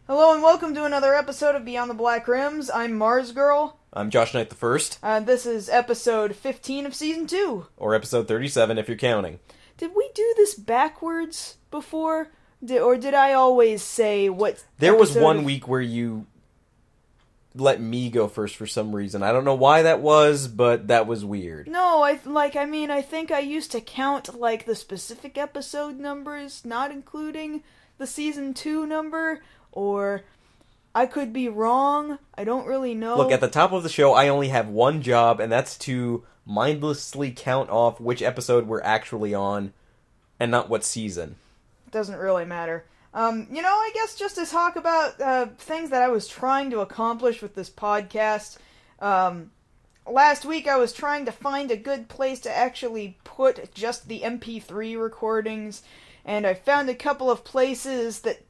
Hello and welcome to another episode of Beyond the Black Rims. I'm Mars Girl. I'm Josh Knight the First. This is episode 15 of season 2. Or episode 37 if you're counting. Did we do this backwards before? Or did I always say what There was one week where you let me go first for some reason. I don't know why that was, but that was weird. No, I think I used to count, the specific episode numbers, not including the season 2 number, or I could be wrong. I don't really know. Look, at the top of the show, I only have one job, and that's to mindlessly count off which episode we're actually on, and not what season. Doesn't really matter. I guess just to talk about things that I was trying to accomplish with this podcast. Last week I was trying to find a good place to actually put just the MP3 recordings, and I found a couple of places that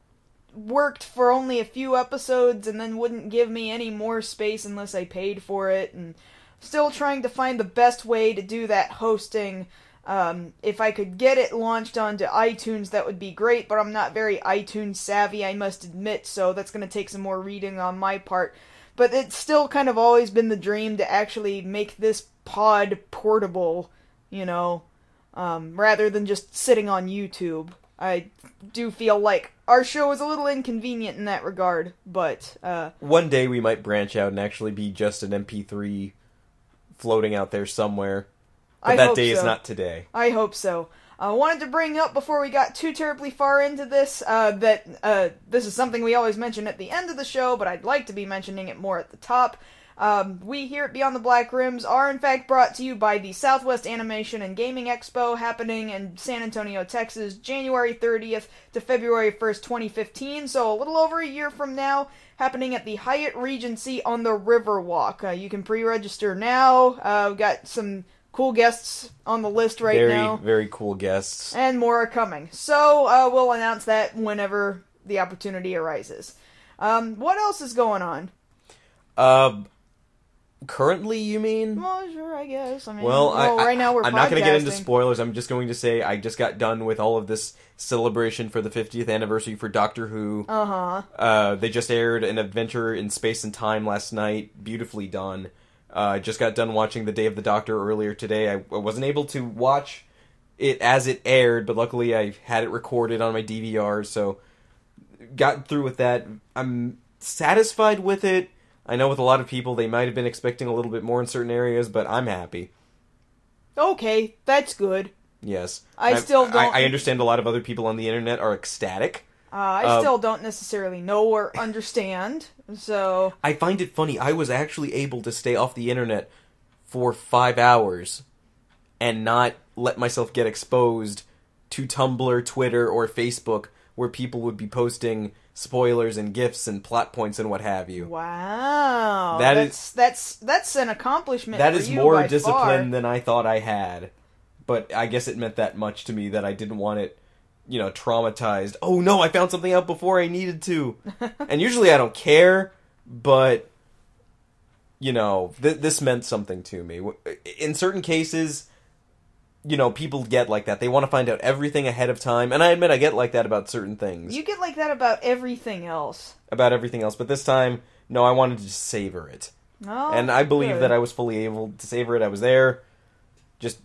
worked for only a few episodes and then wouldn't give me any more space unless I paid for it, and still trying to find the best way to do that hosting. If I could get it launched onto iTunes, that would be great, but I'm not very iTunes savvy, I must admit, so that's going to take some more reading on my part. But it's still kind of always been the dream to actually make this pod portable, rather than just sitting on YouTube. I do feel like our show is a little inconvenient in that regard, but one day we might branch out and actually be just an MP3 floating out there somewhere. But that day is not today. I hope so. I wanted to bring up, before we got too terribly far into this, that this is something we always mention at the end of the show, but I'd like to be mentioning it more at the top. We here at Beyond the Black Rims are in fact brought to you by the Southwest Animation and Gaming Expo, happening in San Antonio, Texas, January 30th to February 1st, 2015, so a little over a year from now, happening at the Hyatt Regency on the Riverwalk. You can pre-register now. We've got some cool guests on the list right now. Very, very cool guests. And more are coming. So, we'll announce that whenever the opportunity arises. What else is going on? Currently, you mean? Well, sure, I guess. Right now we're I'm not going to get into spoilers. I'm just going to say I just got done with all of this celebration for the 50th anniversary for Doctor Who. Uh-huh. They just aired an adventure in space and time last night. Beautifully done. I just got done watching The Day of the Doctor earlier today. I wasn't able to watch it as it aired, but luckily I had it recorded on my DVR, so got through with that. I'm satisfied with it. I know with a lot of people they might have been expecting a little bit more in certain areas, but I'm happy. Okay, that's good. Yes. I understand a lot of other people on the internet are ecstatic. I still don't necessarily know or understand, so... I find it funny. I was actually able to stay off the internet for 5 hours and not let myself get exposed to Tumblr, Twitter, or Facebook, where people would be posting spoilers and GIFs and plot points and what have you. Wow. That's an accomplishment that for is you more by discipline far. than I thought I had. But I guess it meant that much to me that I didn't want it, traumatized. Oh no, I found something out before I needed to. And usually I don't care, but, this meant something to me. In certain cases, people get like that. They want to find out everything ahead of time, and I admit I get like that about certain things. You get like that about everything else. About everything else, but this time, no, I wanted to just savor it. Oh, and I believe that I was fully able to savor it. I was there.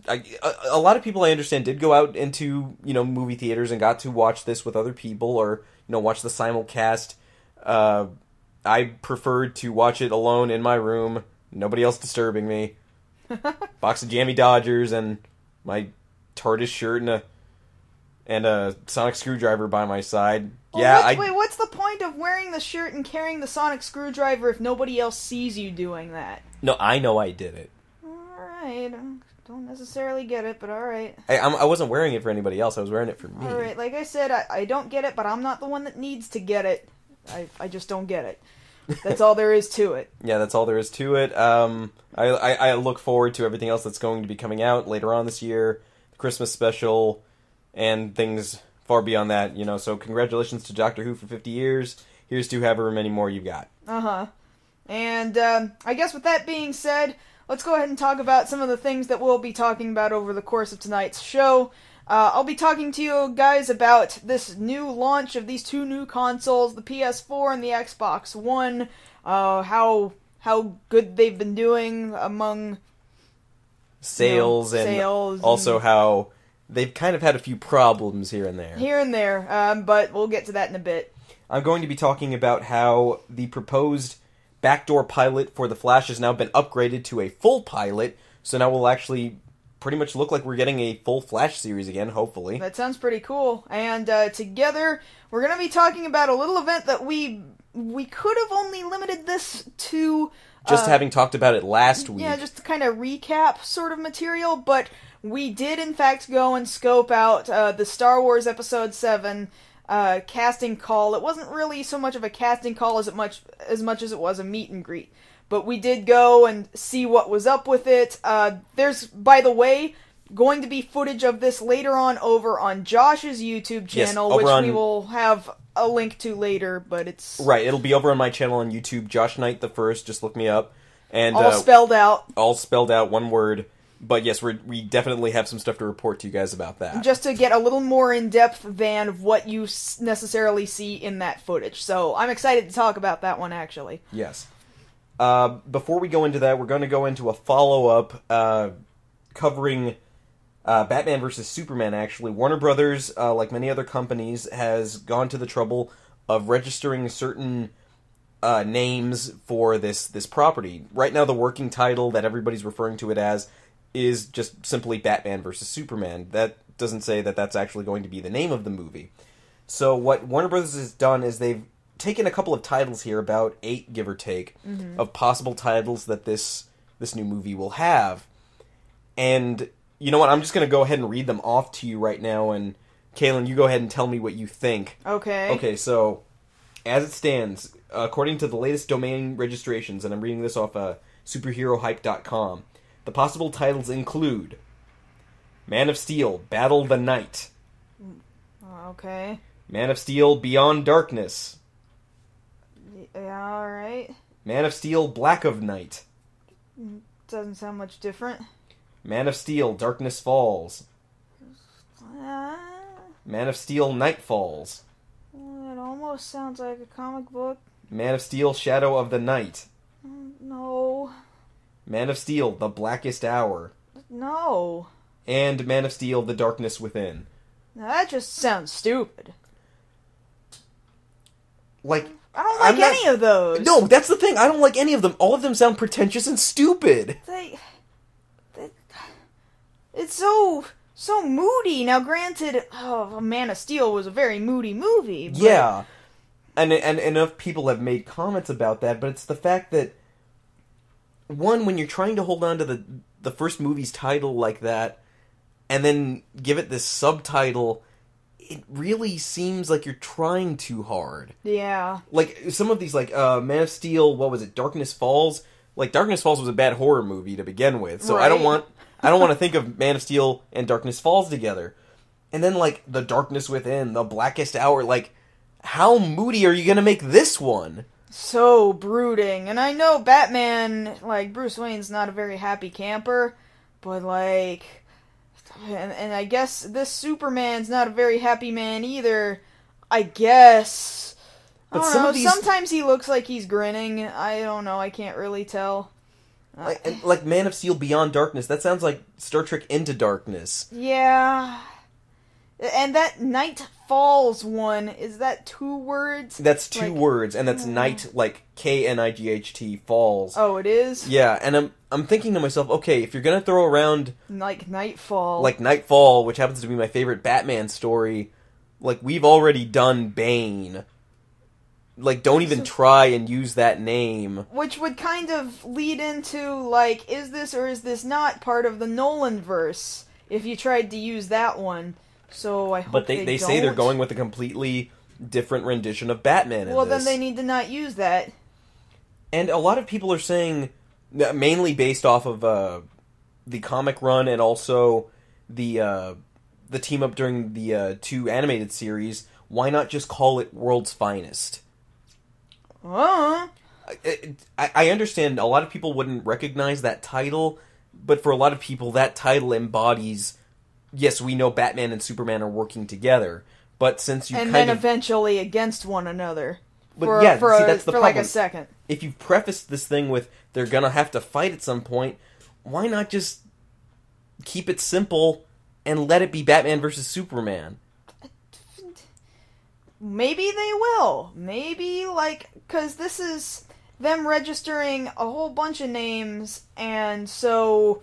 A lot of people I understand did go out into, movie theaters and got to watch this with other people or, watch the simulcast. I preferred to watch it alone in my room, nobody else disturbing me. Box of Jammy Dodgers and my TARDIS shirt and a sonic screwdriver by my side. Well, wait, what's the point of wearing the shirt and carrying the sonic screwdriver if nobody else sees you doing that? No, I know I did it. Alright, don't necessarily get it, but alright. I wasn't wearing it for anybody else, I was wearing it for me. Alright, like I said, I don't get it, but I'm not the one that needs to get it. I just don't get it. That's all there is to it. Yeah, that's all there is to it. I look forward to everything else that's going to be coming out later on this year, the Christmas special, and things far beyond that, so congratulations to Doctor Who for 50 years. Here's to however many more you've got. Uh-huh. And, I guess with that being said, let's go ahead and talk about some of the things that we'll be talking about over the course of tonight's show. I'll be talking to you guys about this new launch of these two new consoles, the PS4 and the Xbox One, how good they've been doing among sales, and also how they've kind of had a few problems here and there. But we'll get to that in a bit. I'm going to be talking about how the proposed backdoor pilot for The Flash has now been upgraded to a full pilot, so now we'll actually pretty much look like we're getting a full Flash series again, hopefully. That sounds pretty cool. And together, we're going to be talking about a little event that we could have only limited this to... just having talked about it last week. Yeah, just kind of recap sort of material, but we did in fact go and scope out the Star Wars Episode 7 casting call. It wasn't really so much of a casting call as much as it was a meet and greet. But we did go and see what was up with it. There's, by the way, going to be footage of this later on over on Josh's YouTube channel, which we will have a link to later, but it's... Right, it'll be over on my channel on YouTube, Josh Knight the First, just look me up. And all spelled out. All spelled out, one word. But yes, we definitely have some stuff to report to you guys about that. Just to get a little more in-depth than what you necessarily see in that footage. So I'm excited to talk about that one, actually. Yes. Before we go into that, we're going to go into a follow-up covering Batman vs. Superman, actually. Warner Brothers, like many other companies, has gone to the trouble of registering certain names for this property. Right now, the working title that everybody's referring to it as is just simply Batman vs. Superman. That doesn't say that that's actually going to be the name of the movie. So what Warner Brothers has done is they've taken a couple of titles here, about 8, give or take, of possible titles that this new movie will have. And you know what? I'm just going to go ahead and read them off to you right now, and Kaylin, you go ahead and tell me what you think. Okay. Okay, so as it stands, according to the latest domain registrations, and I'm reading this off superherohype.com, the possible titles include Man of Steel, Battle the Night. Okay. Man of Steel, Beyond Darkness. Yeah, alright. Man of Steel, Black of Night. Doesn't sound much different. Man of Steel, Darkness Falls. Man of Steel, Night Falls. It almost sounds like a comic book. Man of Steel, Shadow of the Night. No. Man of Steel, The Blackest Hour. No. And Man of Steel, The Darkness Within. Now that just sounds stupid. Like, I don't like any of those. No, that's the thing. I don't like any of them. All of them sound pretentious and stupid. It's so moody. Now, granted, Man of Steel was a very moody movie. But... Yeah. And enough people have made comments about that, but it's the fact that, one, when you're trying to hold on to the first movie's title like that, and then give it this subtitle, it really seems like you're trying too hard. Yeah. Like, some of these, like, Man of Steel, what was it, Darkness Falls? Like, Darkness Falls was a bad horror movie to begin with, so right. I don't want to think of Man of Steel and Darkness Falls together. And then, like, The Darkness Within, The Blackest Hour, like, how moody are you gonna make this one? So brooding. And I know Batman, like, Bruce Wayne's not a very happy camper, but, like... And I guess this Superman's not a very happy man either, I guess. But I don't know, sometimes he looks like he's grinning. I don't know, I can't really tell. Like Man of Steel Beyond Darkness, that sounds like Star Trek Into Darkness. Yeah. And that Night Falls one, is that 2 words? That's 2 words, and that's Night, like Knight, Falls. Oh, it is? Yeah, and I'm thinking to myself, okay, if you're gonna throw around... Like Nightfall. Like Nightfall, which happens to be my favorite Batman story, like, we've already done Bane. Like, don't even try and use that name. Which would kind of lead into, like, is this or is this not part of the Nolanverse, if you tried to use that one. So I hope but they say they're going with a completely different rendition of Batman in this. Well, then they need to not use that. And a lot of people are saying, mainly based off of the comic run and also the team up during the 2 animated series, why not just call it World's Finest? I understand a lot of people wouldn't recognize that title, but for a lot of people that title embodies yes, we know Batman and Superman are working together, but since you and kind then of eventually against one another. But yeah, see, that's the for problem. like a second. If you preface this thing with they're gonna have to fight at some point, why not just keep it simple and let it be Batman versus Superman? Maybe they will. Maybe, like, because this is them registering a whole bunch of names, and so,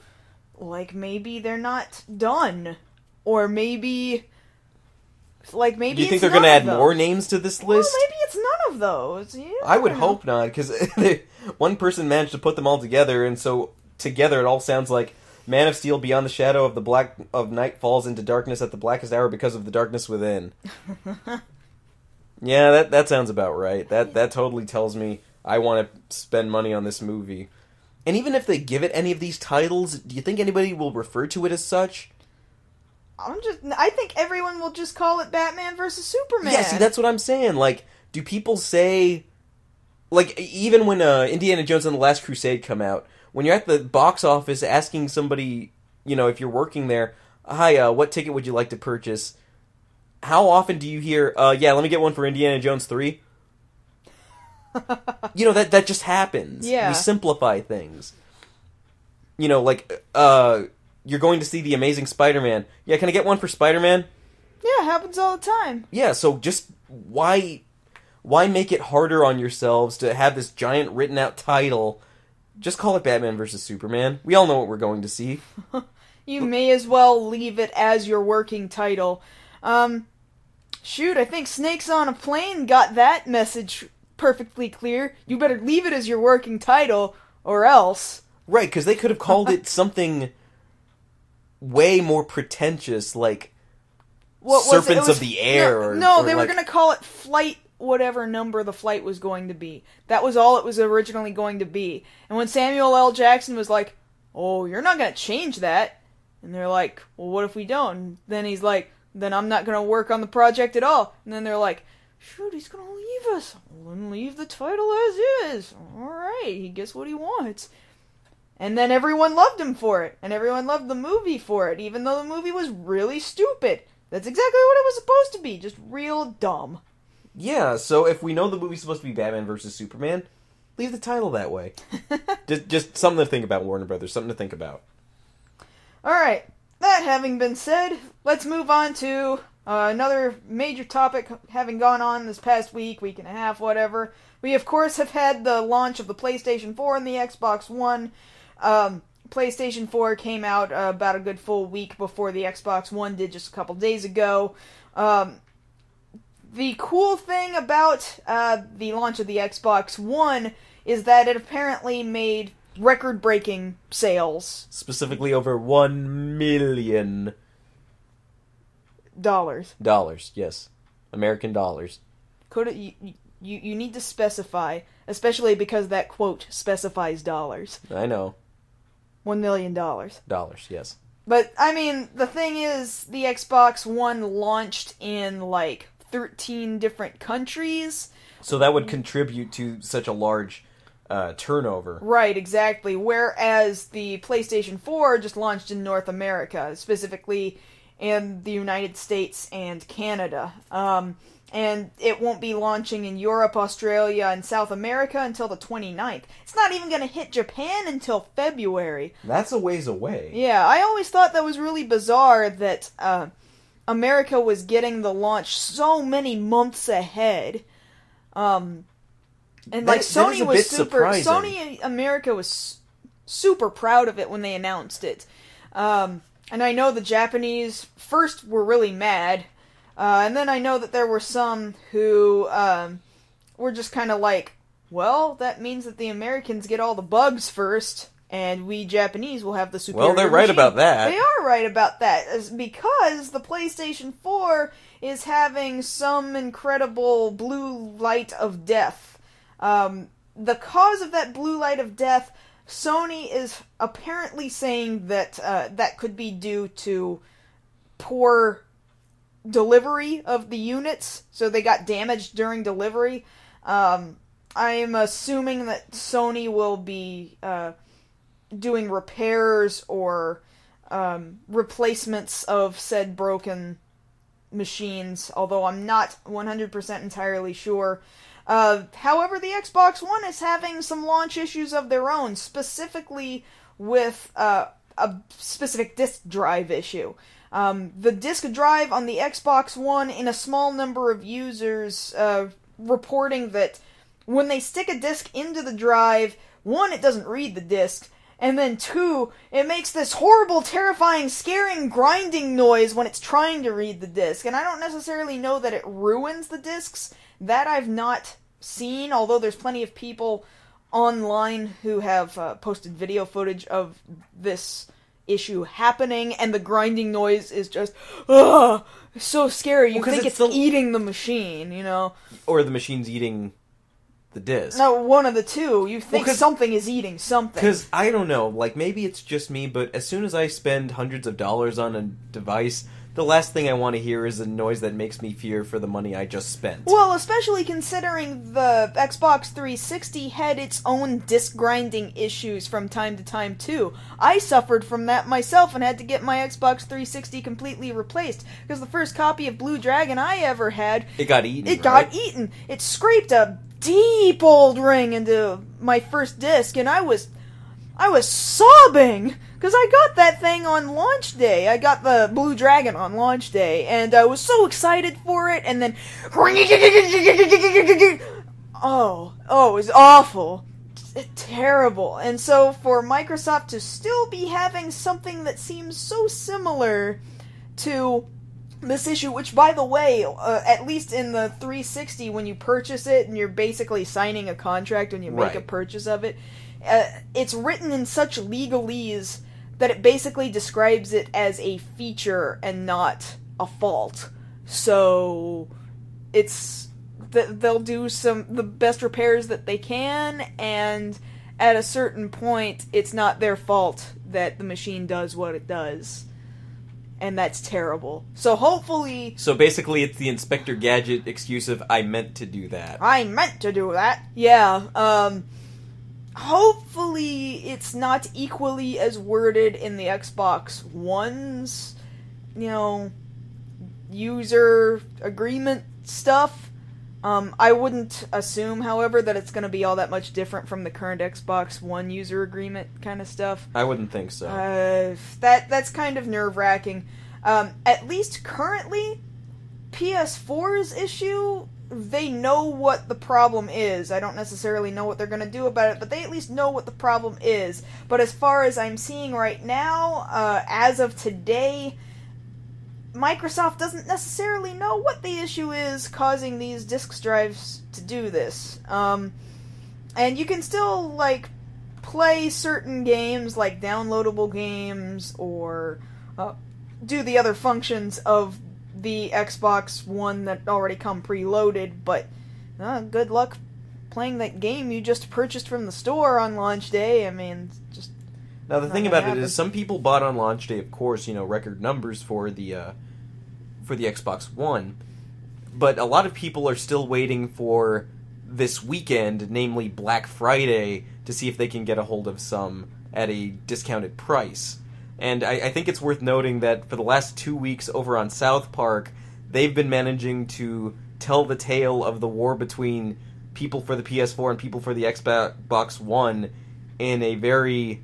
like, maybe they're not done. Or maybe, like, maybe Do you think it's they're going to none add of those. more names to this list? Well, maybe it's none of those. Yeah, I would don't know. hope not, because one person managed to put them all together, and so together it all sounds like Man of Steel beyond the shadow of the black of night falls into darkness at the blackest hour because of the darkness within. Yeah, that sounds about right. That totally tells me I want to spend money on this movie. And even if they give it any of these titles, do you think anybody will refer to it as such? I think everyone will just call it Batman versus Superman. Yeah, see, that's what I'm saying. Like, do people say... Like, even when Indiana Jones and the Last Crusade come out, when you're at the box office asking somebody, you know, if you're working there, hi, what ticket would you like to purchase? How often do you hear, yeah, let me get one for Indiana Jones 3? You know, that just happens. Yeah. We simplify things. You know, like, you're going to see The Amazing Spider-Man. Yeah, can I get one for Spider-Man? Yeah, it happens all the time. Yeah, so just why make it harder on yourselves to have this giant written out title? Just call it Batman vs. Superman. We all know what we're going to see. You may as well leave it as your working title. Shoot, I think Snakes on a Plane got that message perfectly clear. You better leave it as your working title, or else. Right, because they could have called it something way more pretentious, like What was it? Serpents It was- of the Air. No, or they were like- going to call it Flight whatever number the flight was going to be. That was all it was originally going to be. And when Samuel L. Jackson was like, oh, you're not going to change that. And they're like, well, what if we don't? And then he's like, then I'm not going to work on the project at all. And then they're like, shoot, he's going to leave us. Well, then leave the title as is. Alright, he gets what he wants. And then everyone loved him for it. And everyone loved the movie for it, even though the movie was really stupid. That's exactly what it was supposed to be, just real dumb. Yeah, so if we know the movie's supposed to be Batman vs. Superman, leave the title that way. just something to think about, Warner Brothers. Something to think about. Alright, that having been said, let's move on to another major topic having gone on this past week and a half, whatever. We, of course, have had the launch of the PlayStation 4 and the Xbox One. PlayStation 4 came out about a good full week before the Xbox One did just a couple days ago. The cool thing about the launch of the Xbox One is that it apparently made record-breaking sales. Specifically over $1 million. Yes. American dollars. You need to specify, especially because that quote specifies dollars. I know. $1 million. Dollars, yes. But, I mean, the thing is, the Xbox One launched in, like, 13 different countries. So that would contribute to such a large turnover. Right, exactly. Whereas the PlayStation 4 just launched in North America, specifically in the United States and Canada. And it won't be launching in Europe, Australia, and South America until the 29th. It's not even going to hit Japan until February. That's a ways away. Yeah, I always thought that was really bizarre that America was getting the launch so many months ahead. And like That is Sony a was bit super. surprising. Sony America was super proud of it when they announced it. And I know the Japanese first were really mad, and then I know that there were some who were just kind of like, well, that means that the Americans get all the bugs first, and we Japanese will have the superior Well, they're right machine. about that. They are right about that, because the PlayStation 4 is having some incredible blue light of death. The cause of that blue light of death, Sony is apparently saying that that could be due to poor delivery of the units, so they got damaged during delivery. I am assuming that Sony will be doing repairs or replacements of said broken machines, although I'm not 100% entirely sure. However, the Xbox One is having some launch issues of their own, specifically with a specific disk drive issue. The disk drive on the Xbox One, in a small number of users reporting that when they stick a disk into the drive, one, it doesn't read the disk, and then two, it makes this horrible, terrifying, scaring, grinding noise when it's trying to read the disk. And I don't necessarily know that it ruins the disks. That I've not seen, although there's plenty of people online who have posted video footage of this issue happening, and the grinding noise is just, so scary. You think it's eating the machine, you know? Or the machine's eating the disc. No, one of the two. You think something is eating something. Because, I don't know, like, maybe it's just me, but as soon as I spend hundreds of dollars on a device, the last thing I want to hear is a noise that makes me fear for the money I just spent. Well, especially considering the Xbox 360 had its own disc grinding issues from time to time, too. I suffered from that myself and had to get my Xbox 360 completely replaced, because the first copy of Blue Dragon I ever had... It got eaten, It got eaten! It scraped a deep old ring into my first disc, and I was sobbing! Because I got that thing on launch day. I got the Blue Dragon on launch day, and I was so excited for it, and then... Oh, it was awful. Terrible. And so for Microsoft to still be having something that seems so similar to this issue, which, by the way, at least in the 360, when you purchase it, and you're basically signing a contract when you make a purchase of it, it's written in such legalese that it basically describes it as a feature and not a fault. So they'll do the best repairs that they can, and at a certain point, it's not their fault that the machine does what it does. And that's terrible. So hopefully... So basically it's the Inspector Gadget excuse of, I meant to do that. I meant to do that. Yeah, hopefully it's not equally as worded in the Xbox One's, user agreement stuff. I wouldn't assume, however, that it's going to be all that much different from the current Xbox One user agreement kind of stuff. I wouldn't think so. That's kind of nerve-wracking. At least currently, PS4's issue... They know what the problem is. I don't necessarily know what they're going to do about it, but they at least know what the problem is. But as far as I'm seeing right now, as of today, Microsoft doesn't necessarily know what the issue is causing these disk drives to do this. And you can still, play certain games, like downloadable games, or do the other functions of the Xbox One that already come preloaded, but good luck playing that game you just purchased from the store on launch day. I mean, just... Now, the thing about it is, some people bought on launch day, of course, record numbers for the Xbox One, but a lot of people are still waiting for this weekend, namely Black Friday, to see if they can get a hold of some at a discounted price. And I think it's worth noting that for the last 2 weeks over on South Park, they've been managing to tell the tale of the war between people for the PS4 and people for the Xbox One in a very,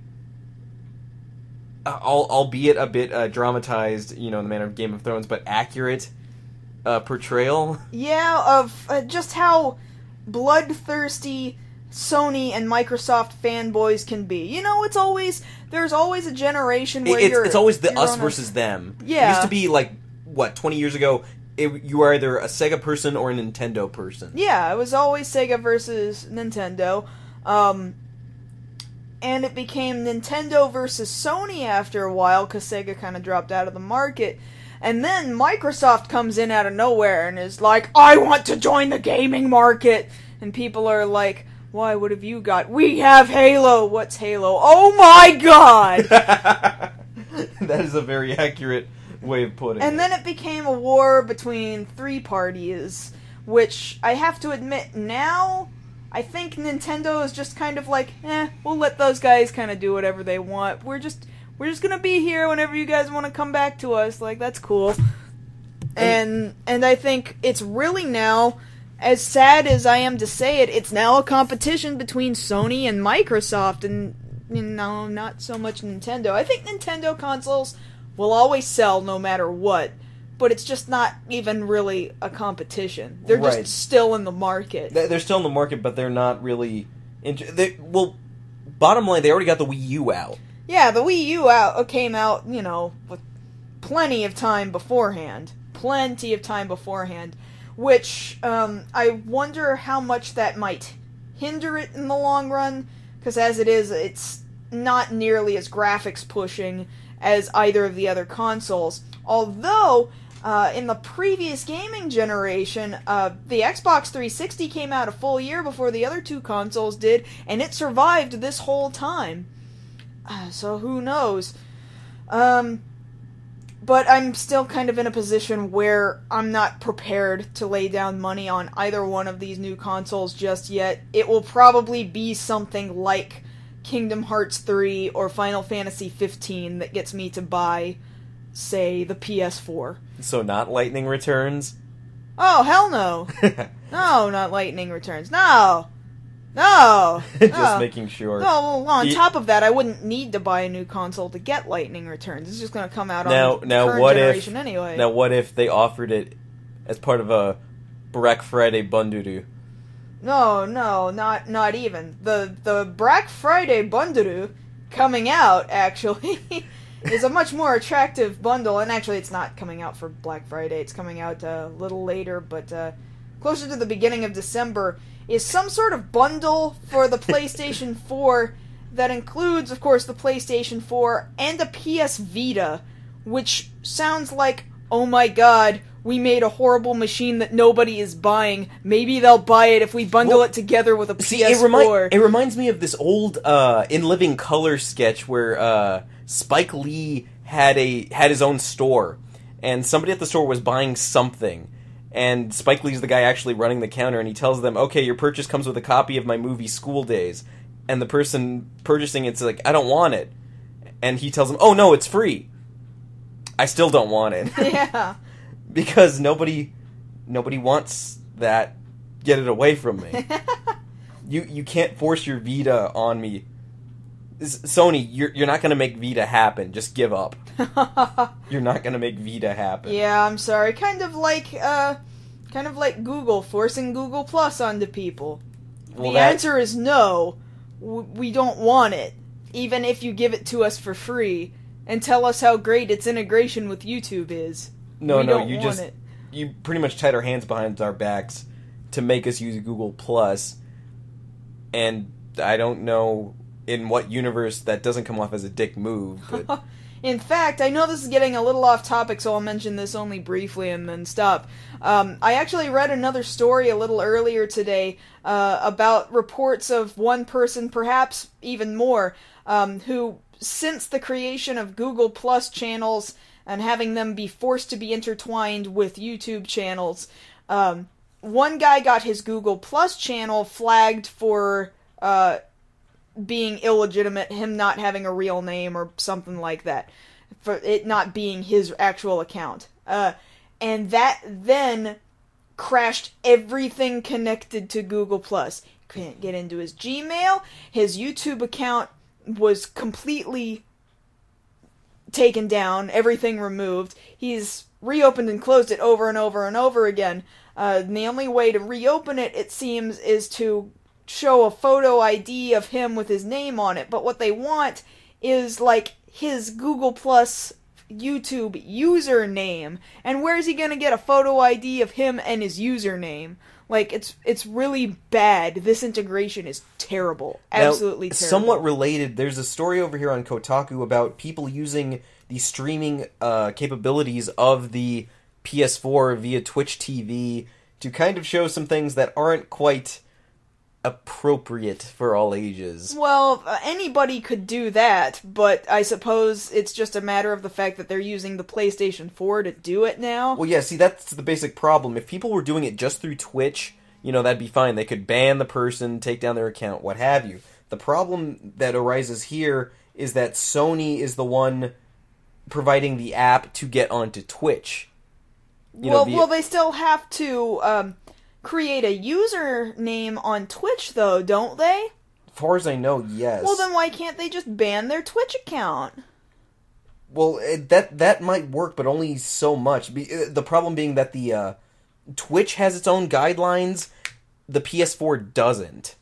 albeit a bit dramatized, in the manner of Game of Thrones, but accurate portrayal. Yeah, of just how bloodthirsty Sony and Microsoft fanboys can be. There's always a generation where it's always the us versus them. Yeah. It used to be 20 years ago, you were either a Sega person or a Nintendo person. Yeah, it was always Sega versus Nintendo. And it became Nintendo versus Sony after a while, because Sega kind of dropped out of the market. And then Microsoft comes in out of nowhere and is like, I want to join the gaming market! And people are like, why, what have you got? We have Halo! What's Halo? Oh my god! That is a very accurate way of putting it. And then it became a war between three parties, which I have to admit now, I think Nintendo is just kind of like, we'll let those guys kind of do whatever they want. We're we're just gonna be here whenever you guys want to come back to us. Like, that's cool. And I think it's really now, as sad as I am to say it, it's now a competition between Sony and Microsoft, and not so much Nintendo. I think Nintendo consoles will always sell no matter what, but it's just not even really a competition. They're just still in the market. They're still in the market, but they're not really... bottom line, they already got the Wii U out. Yeah, the Wii U came out, with plenty of time beforehand. Which, I wonder how much that might hinder it in the long run, because as it is, it's not nearly as graphics pushing as either of the other consoles. Although, in the previous gaming generation, the Xbox 360 came out a full year before the other two consoles did, and it survived this whole time. So who knows? But I'm still kind of in a position where I'm not prepared to lay down money on either one of these new consoles just yet. It will probably be something like Kingdom Hearts 3 or Final Fantasy 15 that gets me to buy, say, the PS4. So not Lightning Returns? Oh, hell no. No, not Lightning Returns. No! Just making sure. No, on top of that, I wouldn't need to buy a new console to get Lightning Returns. It's just going to come out on the current generation anyway. Now, what if they offered it as part of a Black Friday bundle? No, not even. The Black Friday bundle coming out, actually, is a much more attractive bundle. And actually, it's not coming out for Black Friday. It's coming out a little later, but closer to the beginning of December, is some sort of bundle for the PlayStation 4 that includes, of course, the PlayStation 4 and a PS Vita, which sounds like, oh my god, we made a horrible machine that nobody is buying. Maybe they'll buy it if we bundle it together with a PS4. It reminds me of this old In Living Color sketch where Spike Lee had his own store, and somebody at the store was buying something. And Spike Lee's the guy actually running the counter, and he tells them, okay, your purchase comes with a copy of my movie School Days. And the person purchasing it's like, I don't want it. And he tells them, oh no, it's free. I still don't want it. Yeah. Because nobody wants that. Get it away from me. You can't force your Vita on me. Sony, you're not going to make Vita happen. Just give up. You're not going to make Vita happen. Yeah, I'm sorry. Kind of like Google forcing Google Plus onto people. Well, the answer is no. We don't want it, even if you give it to us for free and tell us how great its integration with YouTube is. You pretty much tied our hands behind our backs to make us use Google Plus, and I don't know in what universe that doesn't come off as a dick move, but... In fact, I know this is getting a little off topic, so I'll mention this only briefly and then stop. I actually read another story a little earlier today about reports of one person, perhaps even more, who, since the creation of Google Plus channels and having them be forced to be intertwined with YouTube channels, one guy got his Google Plus channel flagged for being illegitimate, him not having a real name or something like that, for it not being his actual account. And that then crashed everything connected to Google+. Couldn't get into his Gmail, his YouTube account was completely taken down, everything removed. He's reopened and closed it over and over and over again. And the only way to reopen it, it seems, is to show a photo ID of him with his name on it, but what they want is, like, his Google Plus YouTube username, and where's he gonna get a photo ID of him and his username? Like, it's really bad. This integration is terrible. Absolutely terrible. Somewhat related, there's a story over here on Kotaku about people using the streaming capabilities of the PS4 via Twitch TV to kind of show some things that aren't quite appropriate for all ages. Well, anybody could do that, but I suppose it's just a matter of the fact that they're using the PlayStation 4 to do it now. Well, yeah, see, that's the basic problem. If people were doing it just through Twitch, that'd be fine. They could ban the person, take down their account, what have you. The problem that arises here is that Sony is the one providing the app to get onto Twitch. Well, they still have to create a username on Twitch, though, don't they? As far as I know, yes. Well, then why can't they just ban their Twitch account? Well, that might work, but only so much. The problem being that the Twitch has its own guidelines, the PS4 doesn't.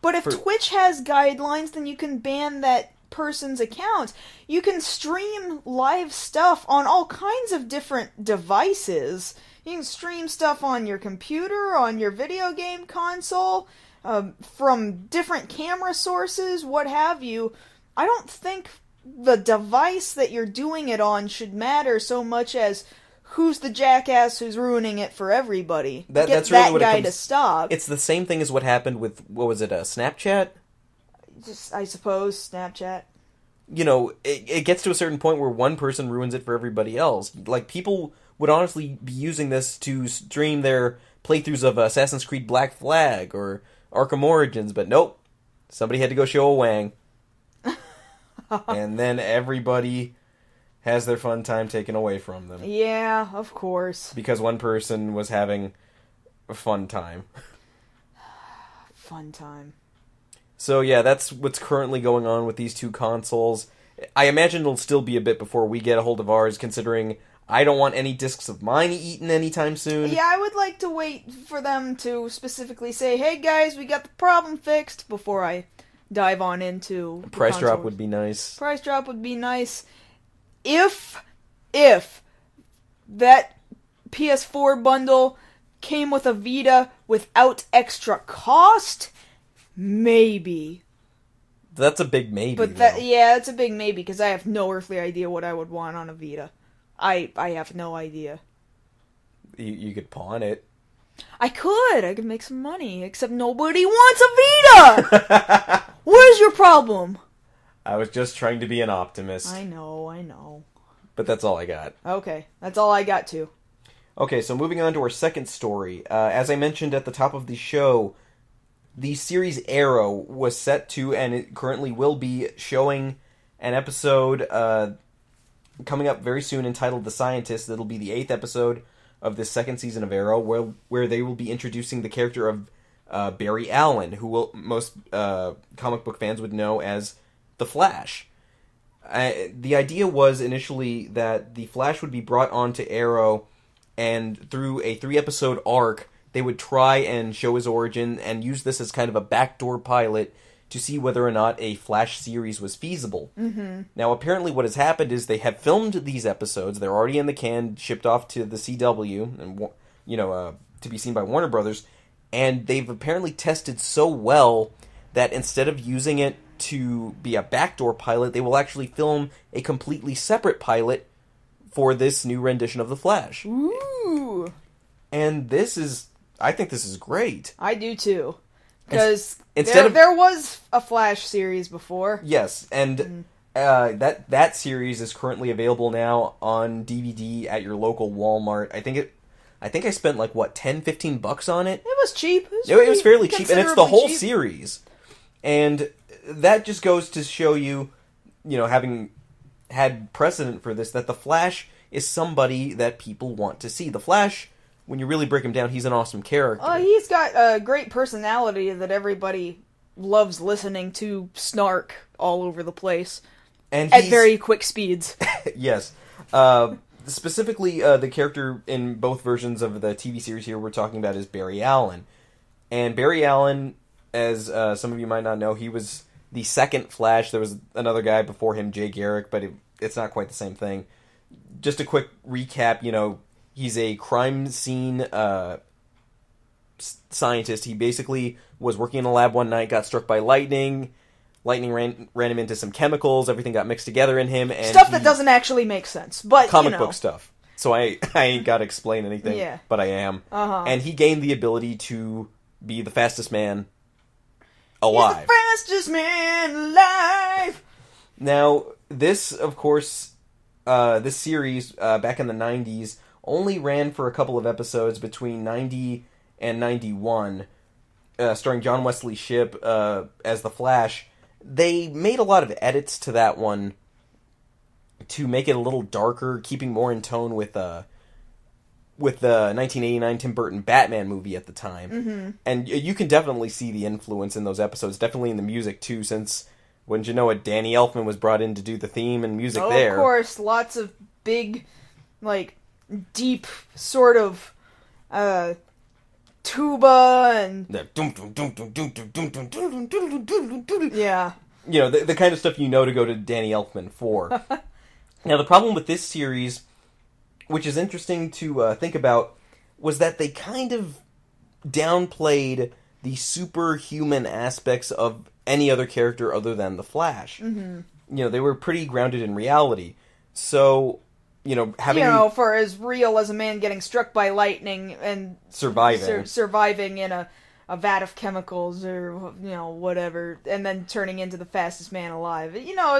But if Twitch has guidelines, then you can ban that person's account. You can stream live stuff on all kinds of different devices. You can stream stuff on your computer, on your video game console, from different camera sources, what have you. I don't think the device that you're doing it on should matter so much as who's the jackass who's ruining it for everybody. That's really that what guy to stop. It's the same thing as what happened with, what was it, Snapchat? Just, I suppose, Snapchat. It gets to a certain point where one person ruins it for everybody else. Like, people would honestly be using this to stream their playthroughs of Assassin's Creed Black Flag or Arkham Origins, but nope. Somebody had to go show a wang. And then everybody has their fun time taken away from them. Yeah, of course. Because one person was having a fun time. Fun time. So yeah, that's what's currently going on with these two consoles. I imagine it'll still be a bit before we get a hold of ours, considering I don't want any discs of mine eaten anytime soon. Yeah, I would like to wait for them to specifically say, hey guys, we got the problem fixed, before I dive on into the Price drop consoles. would be nice. Price drop would be nice. If that PS4 bundle came with a Vita without extra cost, maybe. That's a big maybe. But it's a big maybe, because I have no earthly idea what I would want on a Vita. I have no idea. You could pawn it. I could make some money, except nobody wants a Vita! What is your problem? I was just trying to be an optimist. I know. But that's all I got. Okay, that's all I got too. Okay, so moving on to our second story. As I mentioned at the top of the show, the series Arrow was set to, and it currently will be, showing an episode coming up very soon entitled The Scientist. That'll be the 8th episode of this second season of Arrow, where they will be introducing the character of Barry Allen, who most comic book fans would know as The Flash. The idea was initially that The Flash would be brought onto Arrow, and through a 3-episode arc, they would try and show his origin and use this as kind of a backdoor pilot to see whether or not a Flash series was feasible. Mm-hmm. Now, apparently what has happened is they have filmed these episodes. They're already in the can, shipped off to the CW, and to be seen by Warner Brothers, and they've apparently tested so well that instead of using it to be a backdoor pilot, they will actually film a completely separate pilot for this new rendition of The Flash. Ooh! And I think this is great. I do too. Because Instead there was a Flash series before. Yes, and that series is currently available now on DVD at your local Walmart. I think I spent like $10-15 on it. It was cheap. It was fairly cheap, and it's the whole cheap. series. And that just goes to show you, having had precedent for this, that the Flash is somebody that people want to see. The Flash, when you really break him down, he's an awesome character. He's got a great personality that everybody loves listening to snark all over the place. And at very quick speeds. Yes. Specifically, the character in both versions of the TV series here we're talking about is Barry Allen. And Barry Allen, as some of you might not know, he was the second Flash. There was another guy before him, Jay Garrick, but it's not quite the same thing. Just a quick recap, he's a crime scene scientist. He basically was working in a lab one night, got struck by lightning. Lightning ran him into some chemicals. Everything got mixed together in him. And stuff that doesn't actually make sense, but comic book stuff. So I ain't got to explain anything, yeah. But I am. Uh-huh. And he gained the ability to be the fastest man alive. He's the fastest man alive! Now, this, of course, this series, back in the 90s, only ran for a couple of episodes between 90 and 91, starring John Wesley Shipp as the Flash. they made a lot of edits to that one to make it a little darker, keeping more in tone with the 1989 Tim Burton Batman movie at the time. Mm-hmm. And you can definitely see the influence in those episodes, definitely in the music too, since, wouldn't you know it, Danny Elfman was brought in to do the theme and music there. Of course, lots of big, like, deep sort of tuba and... Yeah. You know, the kind of stuff you know to go to Danny Elfman for. Now, the problem with this series, which is interesting to think about, was that they kind of downplayed the superhuman aspects of any other character other than the Flash. Mm-hmm. You know, they were pretty grounded in reality. So, you know, having... You know, for as real as a man getting struck by lightning and... Surviving. Surviving in a vat of chemicals or, you know, whatever, and then turning into the fastest man alive. You know,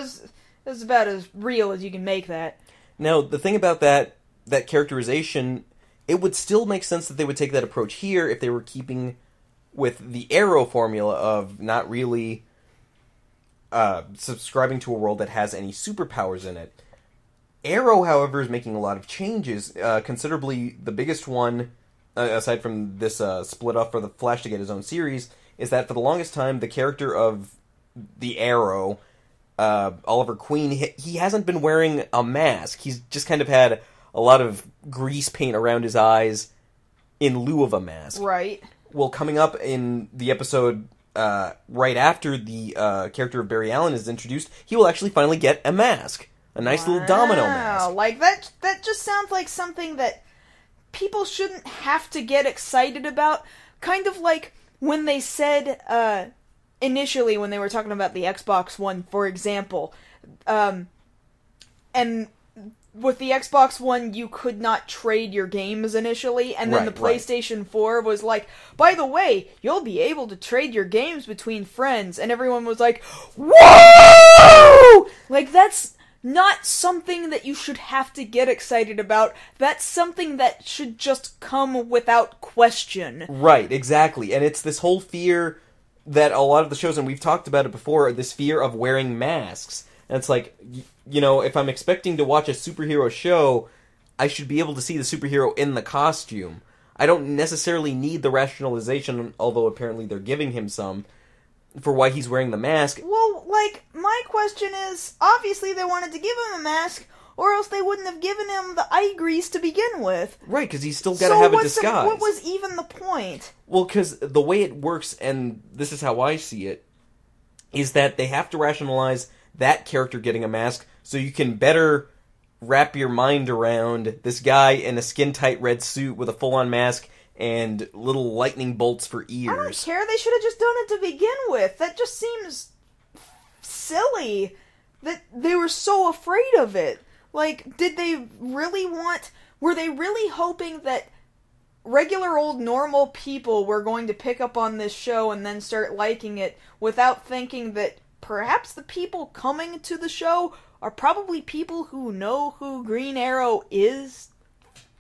it's about as real as you can make that. Now, the thing about that characterization, it would still make sense that they would take that approach here if they were keeping with the Arrow formula of not really subscribing to a world that has any superpowers in it. Arrow, however, is making a lot of changes. Considerably, the biggest one, aside from this split up for the Flash to get his own series, is that for the longest time, the character of the Arrow, Oliver Queen, he hasn't been wearing a mask. He's just kind of had a lot of grease paint around his eyes in lieu of a mask. Right. Well, coming up in the episode right after the character of Barry Allen is introduced, he will actually finally get a mask. A nice little domino mask. Like, that just sounds like something that people shouldn't have to get excited about. Kind of like when they said, initially when they were talking about the Xbox One, for example, and with the Xbox One, you could not trade your games initially, and then the PlayStation 4 was like, by the way, you'll be able to trade your games between friends, and everyone was like, whoa! Like, that's not something that you should have to get excited about. That's something that should just come without question. Right, exactly. And it's this whole fear that a lot of the shows, and we've talked about it before, this fear of wearing masks. And it's like, you know, if I'm expecting to watch a superhero show, I should be able to see the superhero in the costume. I don't necessarily need the rationalization, although apparently they're giving him some, for why he's wearing the mask. Well, like, my question is, obviously they wanted to give him a mask, or else they wouldn't have given him the eye grease to begin with. Right, because he's still got to have a disguise. What was even the point? Well, because the way it works, and this is how I see it, is that they have to rationalize that character getting a mask so you can better wrap your mind around this guy in a skin-tight red suit with a full-on mask and little lightning bolts for ears. I don't care. They should have just done it to begin with. That just seems silly that they were so afraid of it. Like, did they really were they really hoping that regular old normal people were going to pick up on this show and then start liking it without thinking that perhaps the people coming to the show are probably people who know who Green Arrow is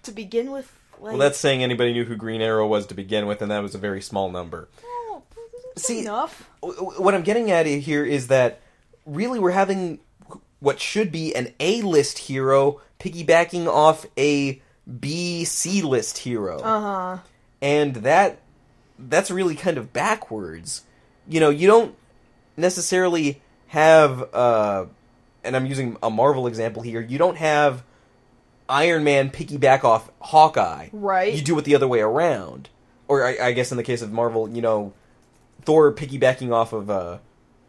to begin with? Like, well, that's saying anybody knew who Green Arrow was to begin with, and that was a very small number. Oh, See, enough. What I'm getting at here is that really we're having what should be an A-list hero piggybacking off a B, C-list hero. Uh-huh. And that's really kind of backwards. You know, you don't necessarily have, and I'm using a Marvel example here, you don't have Iron Man piggyback off Hawkeye. Right. You do it the other way around. Or I guess in the case of Marvel, you know, Thor piggybacking off of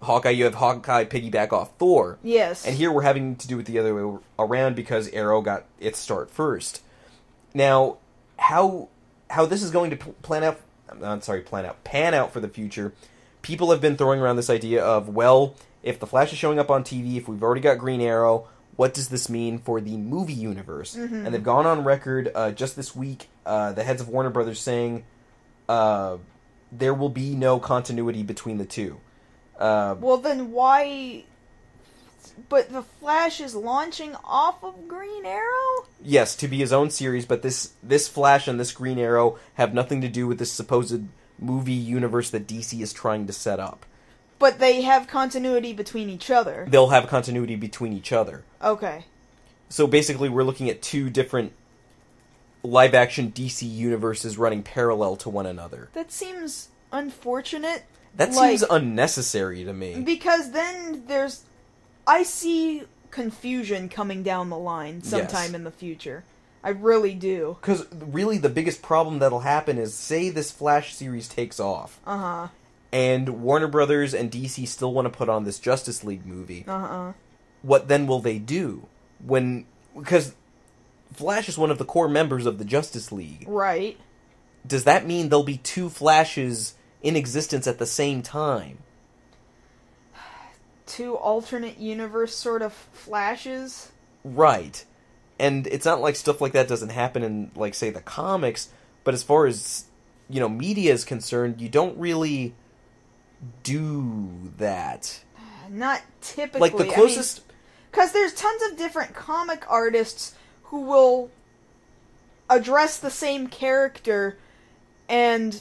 Hawkeye, you have Hawkeye piggyback off Thor. Yes. And here we're having to do it the other way around because Arrow got its start first. Now, how this is going to pan out for the future, people have been throwing around this idea of, well, if the Flash is showing up on TV, if we've already got Green Arrow, what does this mean for the movie universe? Mm-hmm. And they've gone on record just this week, the heads of Warner Brothers saying there will be no continuity between the two. Well, then why... But the Flash is launching off of Green Arrow? Yes, to be his own series, but this Flash and this Green Arrow have nothing to do with this supposed movie universe that DC is trying to set up. But they have continuity between each other. They'll have continuity between each other. Okay. So basically, we're looking at two different live-action DC universes running parallel to one another. That seems unfortunate. That seems unnecessary to me. Because then I see confusion coming down the line sometime in the future. I really do. Because really the biggest problem that'll happen is, say this Flash series takes off. Uh-huh. And Warner Brothers and DC still want to put on this Justice League movie. Uh-uh. What then will they do? Because Flash is one of the core members of the Justice League. Right. Does that mean there'll be two Flashes in existence at the same time? Two alternate universe sort of Flashes? Right. And it's not like stuff like that doesn't happen in, like, say, the comics, but as far as, media is concerned, you don't really do that. Not typically. Like, the closest... Because there's tons of different comic artists who will address the same character, and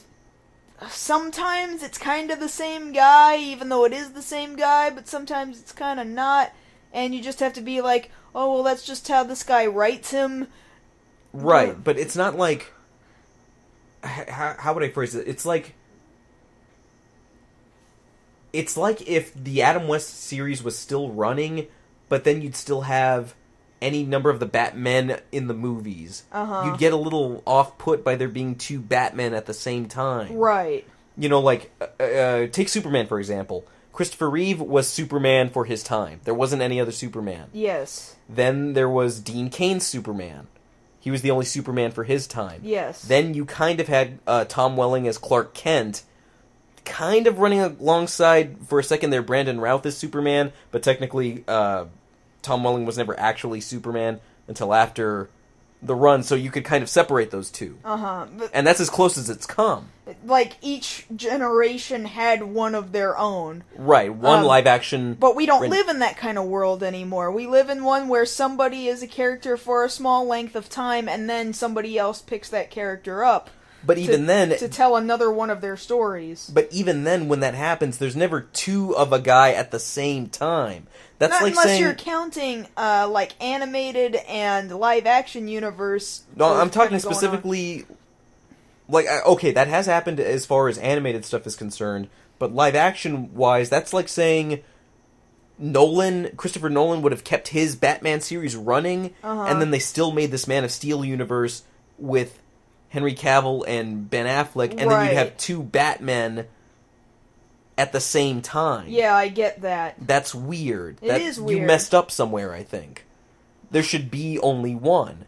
sometimes it's kind of the same guy, even though it is the same guy, but sometimes it's kind of not, and you just have to be like, oh, well, that's just how this guy writes him. Right, but it's not like... How would I phrase it? It's like if the Adam West series was still running, but then you'd still have any number of the Batmen in the movies. Uh-huh. You'd get a little off-put by there being two Batmen at the same time. Right. Take Superman, for example. Christopher Reeve was Superman for his time. There wasn't any other Superman. Yes. Then there was Dean Cain's Superman. He was the only Superman for his time. Yes. Then you kind of had Tom Welling as Clark Kent, kind of running alongside, for a second there, Brandon Routh as Superman, but technically Tom Welling was never actually Superman until after the run, so you could kind of separate those two. Uh-huh. And that's as close as it's come. Like, each generation had one of their own. Right, one live-action... But we don't live in that kind of world anymore. We live in one where somebody is a character for a small length of time, and then somebody else picks that character up. But even then... To tell another one of their stories. But even then, when that happens, there's never two of a guy at the same time. That's Not like unless saying... you're counting, animated and live-action universe. No, I'm talking specifically... okay, that has happened as far as animated stuff is concerned, but live-action-wise, that's like saying Christopher Nolan would have kept his Batman series running, and then they still made this Man of Steel universe with Henry Cavill and Ben Affleck, and then you'd have two Batmen at the same time. Yeah, I get that. That's weird. It is weird. You messed up somewhere, I think. There should be only one.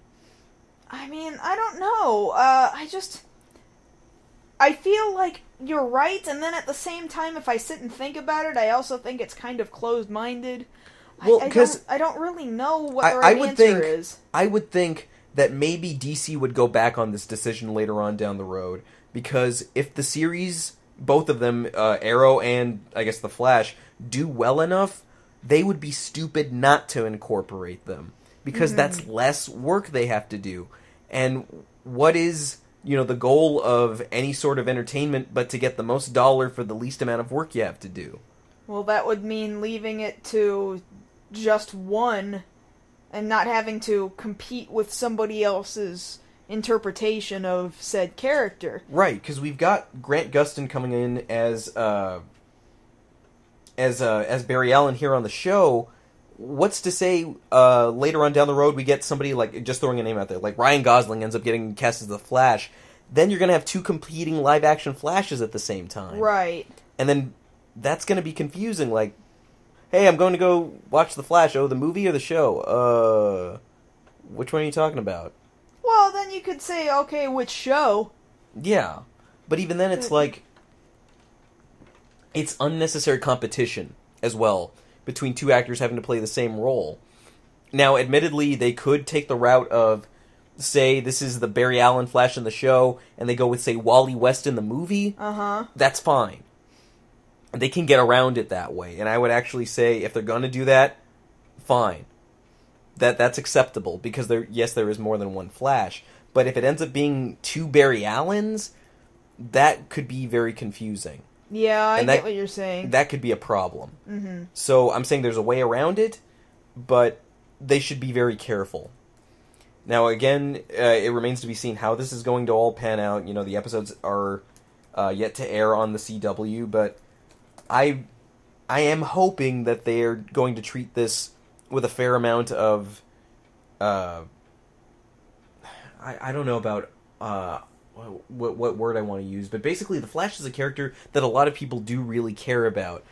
I mean, I don't know. I feel like you're right, and then at the same time, if I sit and think about it, I also think it's kind of closed-minded. Well, because I don't really know what the right answer is. I would think that maybe DC would go back on this decision later on down the road, because if the series, both of them, Arrow and, I guess, The Flash, do well enough, they would be stupid not to incorporate them, because that's less work they have to do. And what is... the goal of any sort of entertainment, but to get the most dollar for the least amount of work you have to do. Well, that would mean leaving it to just one, and not having to compete with somebody else's interpretation of said character. Right, because we've got Grant Gustin coming in as Barry Allen here on the show. What's to say later on down the road we get somebody, like, just throwing a name out there, like Ryan Gosling ends up getting cast as the Flash, then you're going to have two competing live-action Flashes at the same time. Right. And then that's going to be confusing, like, hey, I'm going to go watch The Flash. Oh, the movie or the show? Which one are you talking about? Well, then you could say, okay, which show? Yeah. But even then it's like, it's unnecessary competition as well, between two actors having to play the same role. Now, admittedly, they could take the route of, say, this is the Barry Allen Flash in the show, and they go with, say, Wally West in the movie. Uh-huh. That's fine. They can get around it that way. And I would actually say, if they're going to do that, fine. That's acceptable, because there is more than one Flash. But if it ends up being two Barry Allens, that could be very confusing. Yeah, I And get what you're saying. That could be a problem. Mm-hmm. So I'm saying there's a way around it, but they should be very careful. Now, again, it remains to be seen how this is going to all pan out. You know, the episodes are yet to air on the CW, but I am hoping that they are going to treat this with a fair amount of... I don't know about what word I want to use, but basically the Flash is a character that a lot of people do really care about.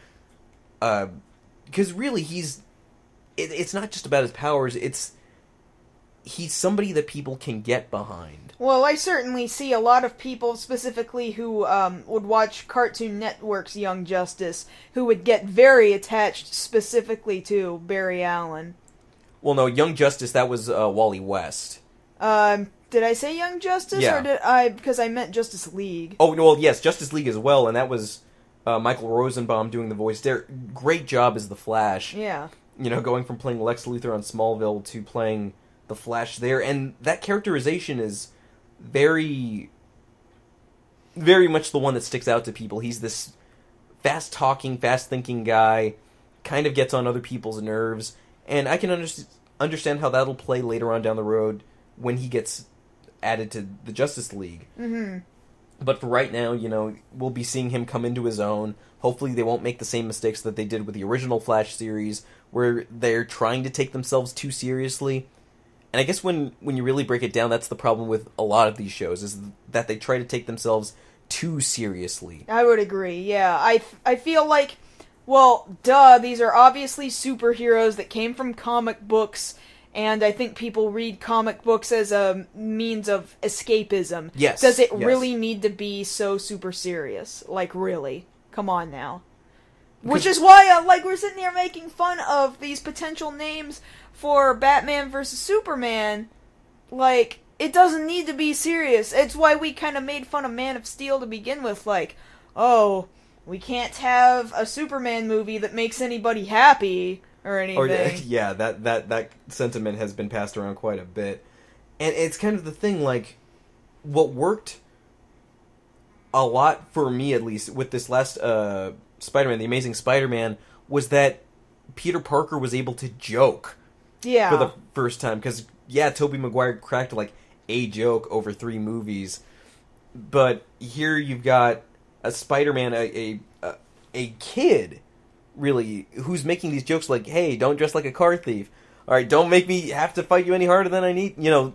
Because really, it's not just about his powers, he's somebody that people can get behind. Well, I certainly see a lot of people, specifically who would watch Cartoon Network's Young Justice, who would get very attached specifically to Barry Allen. Well, no, Young Justice, that was Wally West. Did I say Young Justice? Yeah. Or did I... Because I meant Justice League. Oh, well, yes, Justice League as well, and that was Michael Rosenbaum doing the voice there. Great job as the Flash. Yeah. You know, going from playing Lex Luthor on Smallville to playing the Flash there, and that characterization is very, very much the one that sticks out to people. He's this fast-talking, fast-thinking guy, kind of gets on other people's nerves, and I can understand how that'll play later on down the road when he gets added to the Justice League. Mm-hmm. But for right now, you know, we'll be seeing him come into his own. Hopefully they won't make the same mistakes that they did with the original Flash series, where they're trying to take themselves too seriously. And I guess when you really break it down, that's the problem with a lot of these shows, is that they try to take themselves too seriously. I would agree, yeah. I feel like, well, duh, these are obviously superheroes that came from comic books, and I think people read comic books as a means of escapism. Yes. Does it yes. really need to be so super serious? Like, really? Come on now. Which is why, like, we're sitting here making fun of these potential names for Batman vs. Superman. Like, it doesn't need to be serious. It's why we kind of made fun of Man of Steel to begin with. Like, oh, we can't have a Superman movie that makes anybody happy or anything. Yeah, that sentiment has been passed around quite a bit. And it's kind of the thing, like, what worked a lot, for me at least, with this last Spider-Man, The Amazing Spider-Man, was that Peter Parker was able to joke Yeah. for the first time. Because, yeah, Tobey Maguire cracked, like, a joke over 3 movies. But here you've got a Spider-Man, a kid, really, who's making these jokes like, hey, don't dress like a car thief. Alright, don't make me have to fight you any harder than I need. You know,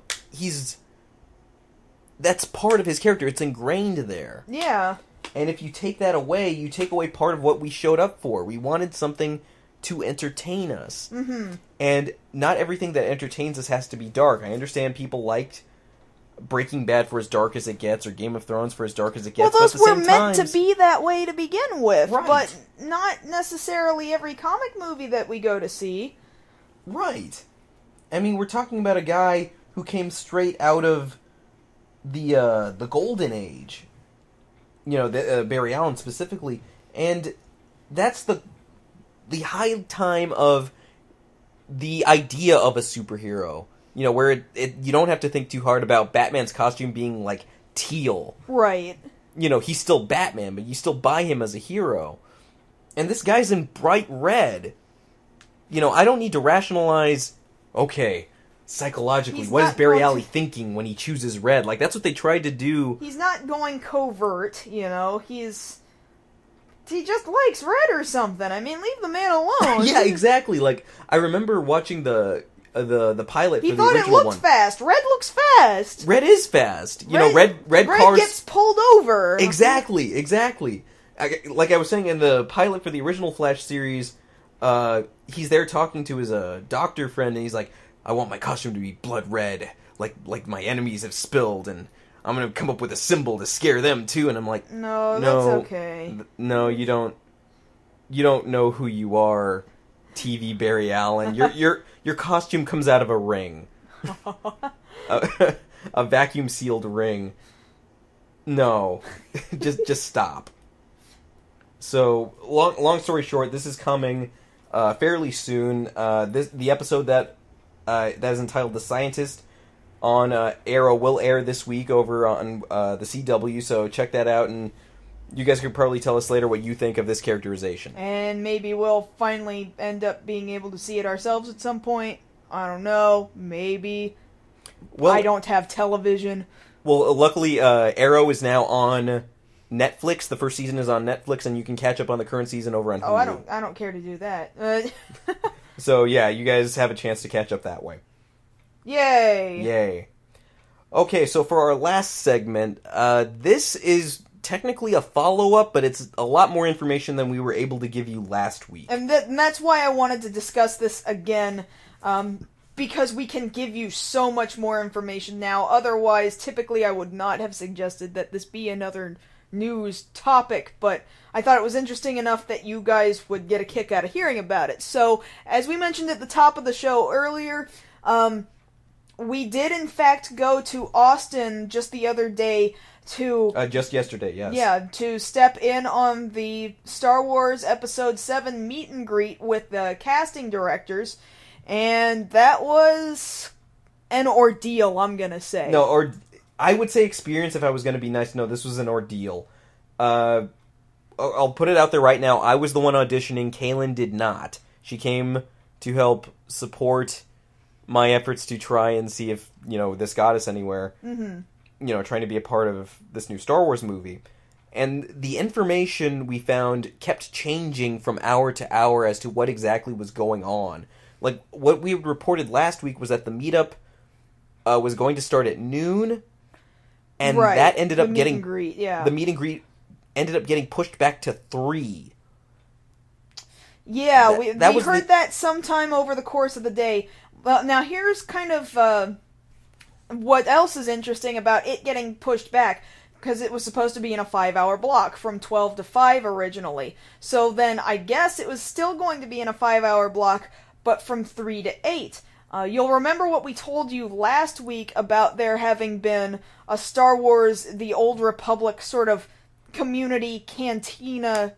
that's part of his character. It's ingrained there. Yeah. And if you take that away, you take away part of what we showed up for. We wanted something to entertain us. Mm-hmm. And not everything that entertains us has to be dark. I understand people liked Breaking Bad for as dark as it gets, or Game of Thrones for as dark as it gets. Well, those but at the were same meant times, to be that way to begin with, Right. but not necessarily every comic movie that we go to see. Right. I mean, we're talking about a guy who came straight out of the Golden Age. You know, Barry Allen specifically. And that's the high time of the idea of a superhero. You know, where you don't have to think too hard about Batman's costume being, like, teal. Right. You know, he's still Batman, but you still buy him as a hero. And this guy's in bright red. You know, I don't need to rationalize, okay, psychologically, what is Barry Allen thinking when he chooses red? Like, that's what they tried to do. He's not going covert, you know, he just likes red or something. I mean, leave the man alone. Yeah, exactly. Like, I remember watching the pilot for the original one. He thought it looked fast. Red looks fast. Red is fast. You know, red cars gets pulled over. Exactly. Like I was saying in the pilot for the original Flash series, he's there talking to his doctor friend, and he's like, I want my costume to be blood red, like my enemies have spilled, and I'm gonna come up with a symbol to scare them too. And I'm like, no, that's okay. No, you don't know who you are, TV Barry Allen. Your costume comes out of a ring, a vacuum sealed ring. No, just stop. So long story short, this is coming fairly soon. The episode that is entitled "The Scientist" on Arrow will air this week over on the CW. So check that out, and You guys could probably tell us later what you think of this characterization. And maybe we'll finally end up being able to see it ourselves at some point. I don't know. Maybe. Well, I don't have television. Well, luckily, Arrow is now on Netflix. The first season is on Netflix, and you can catch up on the current season over on Hulu. I don't care to do that. So, yeah, you guys have a chance to catch up that way. Yay! Yay. Okay, so for our last segment, this is technically a follow-up, but it's a lot more information than we were able to give you last week. And that's why I wanted to discuss this again, because we can give you so much more information now. Otherwise, typically I would not have suggested that this be another news topic, but I thought it was interesting enough that you guys would get a kick out of hearing about it. So, as we mentioned at the top of the show earlier, we did in fact go to Austin just the other day to... just yesterday, yes. Yeah, to step in on the Star Wars Episode 7 meet and greet with the casting directors, and that was an ordeal, I'm gonna say. No, or I would say experience if I was gonna be nice. No, this was an ordeal. I'll put it out there right now. I was the one auditioning. Kaylin did not. She came to help support my efforts to try and see if, this got us anywhere. Mm-hmm. Trying to be a part of this new Star Wars movie. And the information we found kept changing from hour to hour as to what exactly was going on. Like, what we reported last week was that the meetup was going to start at noon, and right. That ended up getting... The meet and greet ended up getting pushed back to 3. Yeah, we heard that sometime over the course of the day. Well, now here's kind of what else is interesting about it getting pushed back, because it was supposed to be in a 5-hour block from 12 to 5 originally. So then I guess it was still going to be in a 5-hour block, but from 3 to 8. You'll remember what we told you last week about there having been a Star Wars The Old Republic sort of community cantina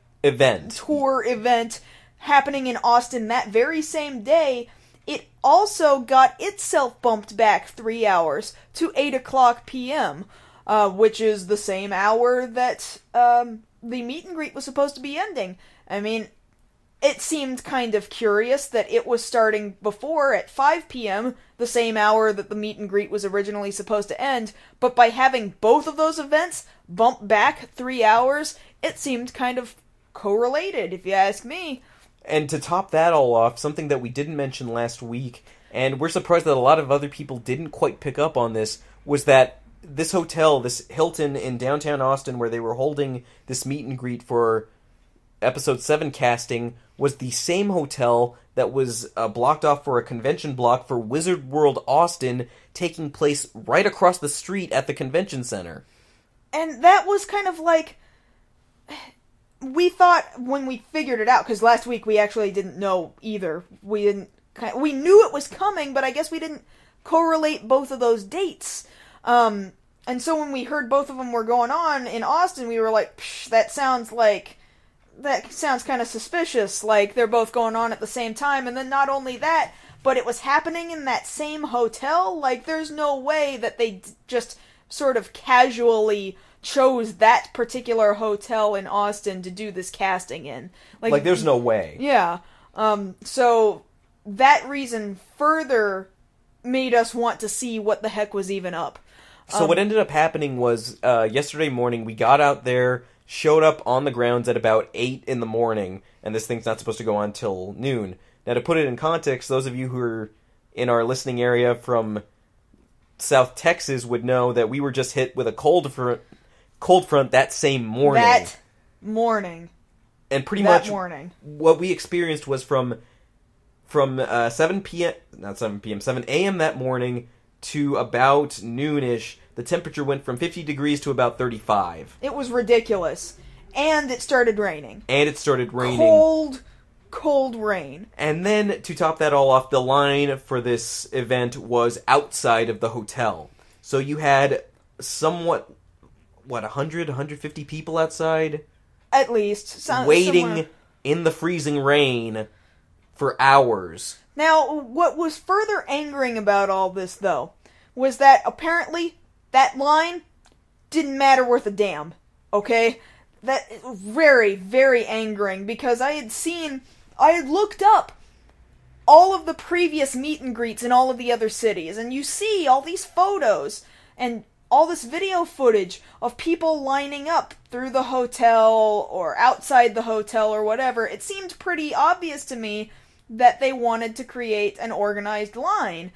tour event happening in Austin that very same day. It also got itself bumped back 3 hours to 8 o'clock p.m., which is the same hour that the meet and greet was supposed to be ending. I mean, it seemed kind of curious that it was starting before at 5 p.m., the same hour that the meet and greet was originally supposed to end, but by having both of those events bumped back 3 hours, it seemed kind of correlated, if you ask me. And to top that all off, something that we didn't mention last week, and we're surprised that a lot of other people didn't quite pick up on this, was that this hotel, this Hilton in downtown Austin, where they were holding this meet and greet for Episode 7 casting, was the same hotel that was blocked off for a convention block for Wizard World Austin, taking place right across the street at the convention center. And that was kind of like... We thought when we figured it out, because last week we actually didn't know either. We knew it was coming, but I guess we didn't correlate both of those dates. And so when we heard both of them were going on in Austin, we were like, that sounds kind of suspicious, like they're both going on at the same time. And then not only that, but it was happening in that same hotel. Like, there's no way that they just sort of casually chose that particular hotel in Austin to do this casting in. Like there's no way. Yeah. So that reason further made us want to see what the heck was even up. So what ended up happening was, yesterday morning, we got out there, showed up on the grounds at about 8 in the morning, and this thing's not supposed to go on till noon. Now, to put it in context, those of you who are in our listening area from South Texas would know that we were just hit with a cold front that same morning. That morning. And pretty that much morning. What we experienced was from 7 a.m. that morning to about noonish, the temperature went from 50 degrees to about 35. It was ridiculous. And it started raining. Cold rain. And then, to top that all off, the line for this event was outside of the hotel. So you had somewhat, 100, 150 people outside? At least. Waiting somewhere. In the freezing rain for hours. Now, what was further angering about all this, though, was that apparently that line didn't matter worth a damn, okay? that very, very angering, because I had looked up all of the previous meet and greets in all of the other cities, and you see all these photos and all this video footage of people lining up through the hotel or outside the hotel or whatever. It seemed pretty obvious to me that they wanted to create an organized line.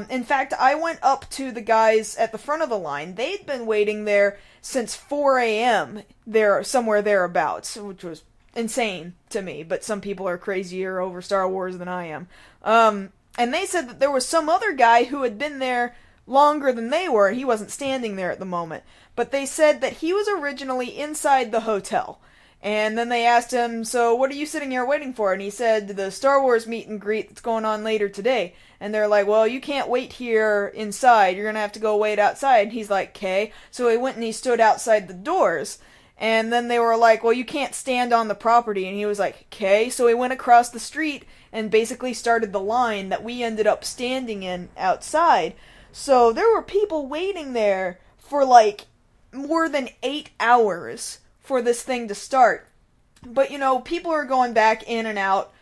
In fact, I went up to the guys at the front of the line. They'd been waiting there since 4 a.m., there, somewhere thereabouts, which was insane to me, but some people are crazier over Star Wars than I am. And they said that there was some other guy who had been there longer than they were. He wasn't standing there at the moment, but they said that he was originally inside the hotel. And then they asked him, so what are you sitting here waiting for? And he said, the Star Wars meet and greet that's going on later today. And they're like, well, you can't wait here inside. You're going to have to go wait outside. And he's like, okay. So he went and he stood outside the doors. And then they were like, well, you can't stand on the property. And he was like, okay. So he went across the street and basically started the line that we ended up standing in outside. So there were people waiting there for like more than 8 hours for this thing to start. But, you know, people are going back in and out,